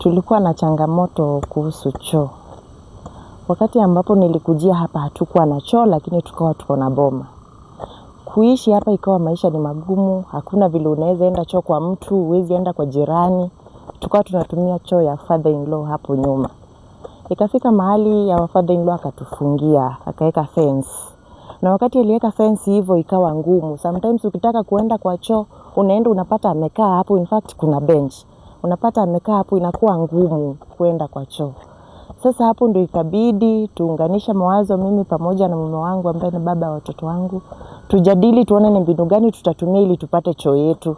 Tulikuwa na changamoto kuhusu choo. Wakati ambapo nilikujia hapa hatukuwa na choo, lakini tukawa tuko na boma. Kuishi hapa ikawa maisha ni magumu, hakuna vile unaweza enda choo kwa mtu, huwezi enda kwa jirani. Tukawa tunatumia choo ya father in law hapo nyuma. Ikafika mahali ya father in law akatufungia, akaweka fence. Na wakati aliweka fence hivyo ikawa ngumu. Sometimes ukitaka kuenda kwa choo, unaenda unapata amekaa hapo, in fact kuna bench. Unapata amekaa hapo, inakuwa ngumu kuenda kwa choo. Sasa hapo ndio ikabidi tuunganisha mawazo, mimi pamoja na mume wangu ambaye ni baba wa watoto wangu. Tujadili tuone ni mbinu gani tutatumia ili tupate choo yetu.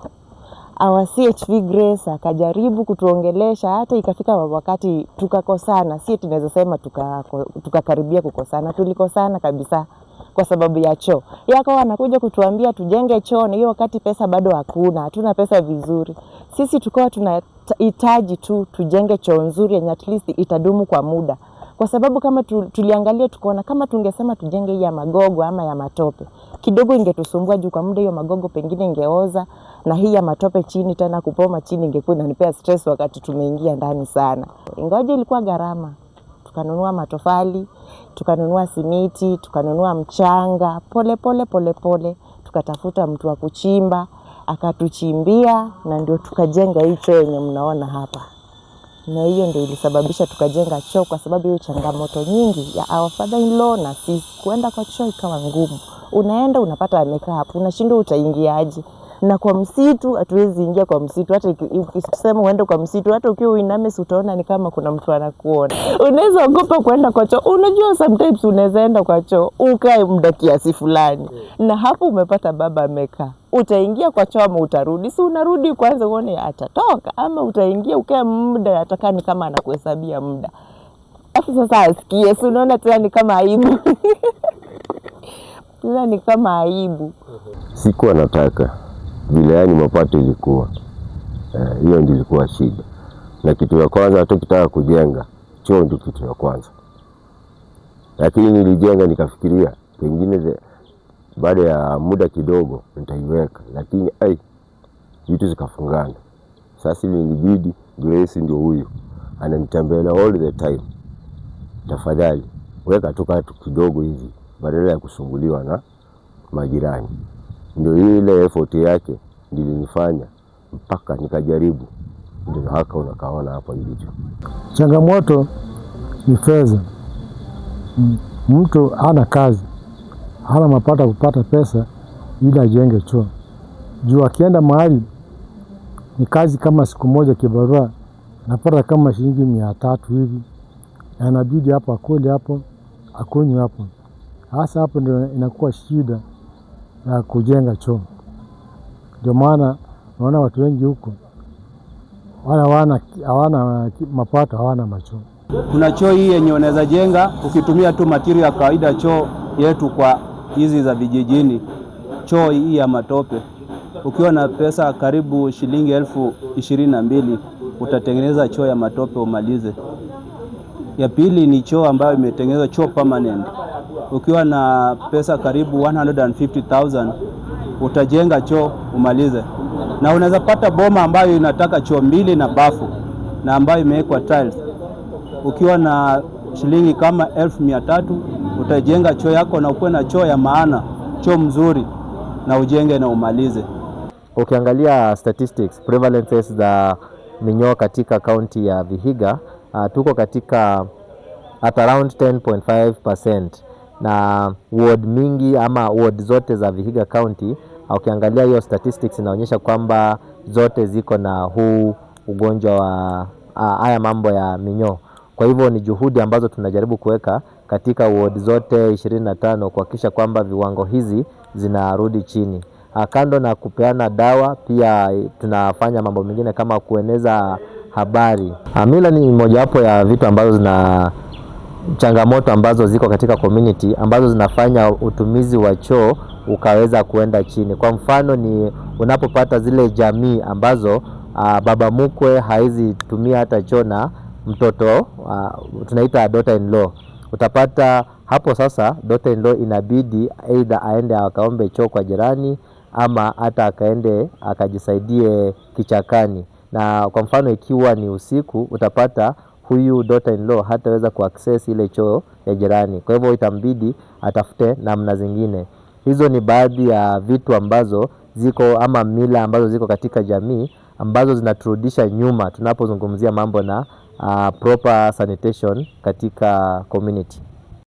Our CHV Grace akajaribu kutuongelesha, hata ikafika wakati tukakosana. Si tunaweza sema tukakaribia kukosana, tulikosana kabisa kwa sababu ya choo. Yako wanakuja kutuambia tujenge choo, na hiyo wakati pesa bado hakuna, hatuna pesa vizuri. Sisi tukawa tunahitaji tu tujenge choo nzuri yenye at least itadumu kwa muda. Kwa sababu kama tuliangalia tukaona kama tungesema tujenge hii ya magogo ama ya matope, kidogo ingetusumbua juu kwa muda hiyo magogo pengine ingeoza, na hii ya matope chini tena kupoma chini ingekuwa inanipea stress wakati tumeingia ndani sana. Ingawaje ilikuwa gharama. Tukanunua matofali, tukanunua simiti, tukanunua mchanga, pole pole, tukatafuta mtu wa kuchimba, akatuchimbia, na ndio tukajenga hii choo yenye mnaona hapa. Na hiyo ndio ilisababisha tukajenga choo, kwa sababu hiyo changamoto nyingi ya our father in law na sisi kuenda kwa choo ikawa ngumu. Unaenda unapata amekaa hapo, unashindwa utaingiaje. Na kwa msitu hatuwezi ingia kwa msitu, hata ukisema uende kwa msitu, hata ukiwa uiname utaona ni kama kuna mtu anakuona. Unaweza ogopa kwenda kwa choo. Unajua sometimes unaweza enda kwa choo ukae muda kiasi fulani, na hapo umepata baba amekaa. Utaingia kwa choo ama utarudi? Si unarudi kwanza uone atatoka, ama utaingia ukae muda atakani kama anakuhesabia muda. Afu sasa asikie, si unaona tena ni kama aibu. Tena ni kama aibu. Sikuwa nataka vile, yani mapato ilikuwa hiyo ndio ilikuwa shida. Na kitu ya kwanza hata kitaka kujenga choo ndio kitu ya kwanza, lakini nilijenga nikafikiria pengine baada ya muda kidogo nitaiweka, lakini vitu zikafungana. Sasa nilibidi Grace ndio huyo ananitembelea all the time, tafadhali weka tu kidogo hivi badala ya kusumbuliwa na majirani. Ndio ile effort yake nilinifanya mpaka nikajaribu, ndio haka unakaona hapa hicho. Changamoto ni fedha. Mtu hana kazi, hana mapato kupata pesa ili ajenge choo. Juu akienda mahali ni kazi kama siku moja kibarua, napata kama shilingi 300 hivi. Anabidi hapo akule hapo, akunywe hapo. Hasa hapo ndio inakuwa shida ya kujenga choo. Ndio maana naona watu wengi huko hawana mapato, hawana machoo. Kuna choo hii yenye unaweza jenga ukitumia tu material ya kawaida. Choo yetu kwa hizi za vijijini, choo hii ya matope, ukiwa na pesa karibu shilingi 22,000 utatengeneza choo ya matope umalize. Ya pili ni choo ambayo imetengenezwa choo permanent. Ukiwa na pesa karibu 150,000 utajenga choo umalize. Na unaweza pata boma ambayo inataka choo 2 na bafu na ambayo imewekwa tiles. Ukiwa na shilingi kama 1,300 utajenga choo yako na ukuwe na choo ya maana, choo mzuri, na ujenge na umalize. Ukiangalia statistics, prevalences za minyoo katika kaunti ya Vihiga, tuko katika at around 10.5%, na ward mingi ama ward zote za Vihiga County, ukiangalia hiyo statistics inaonyesha kwamba zote ziko na huu ugonjwa wa haya mambo ya minyoo. Kwa hivyo ni juhudi ambazo tunajaribu kuweka katika ward zote 25 kuhakikisha kwamba viwango hizi zinarudi chini. Kando na kupeana dawa, pia tunafanya mambo mengine kama kueneza habari. Mila ni mojawapo ya vitu ambazo zina changamoto ambazo ziko katika community, ambazo zinafanya utumizi wa choo ukaweza kuenda chini. Kwa mfano ni unapopata zile jamii ambazo baba mkwe haizi tumia hata choo na mtoto, tunaita daughter in law. Utapata hapo sasa daughter in law inabidi either aende akaombe choo kwa jirani, ama hata akaende akajisaidie kichakani. na kwa mfano ikiwa ni usiku utapata huyu daughter in law hataweza kuaccess ile choo ya jirani, kwa hivyo itambidi atafute namna zingine. Hizo ni baadhi ya vitu ambazo ziko ama mila ambazo ziko katika jamii ambazo zinaturudisha nyuma tunapozungumzia mambo na proper sanitation katika community.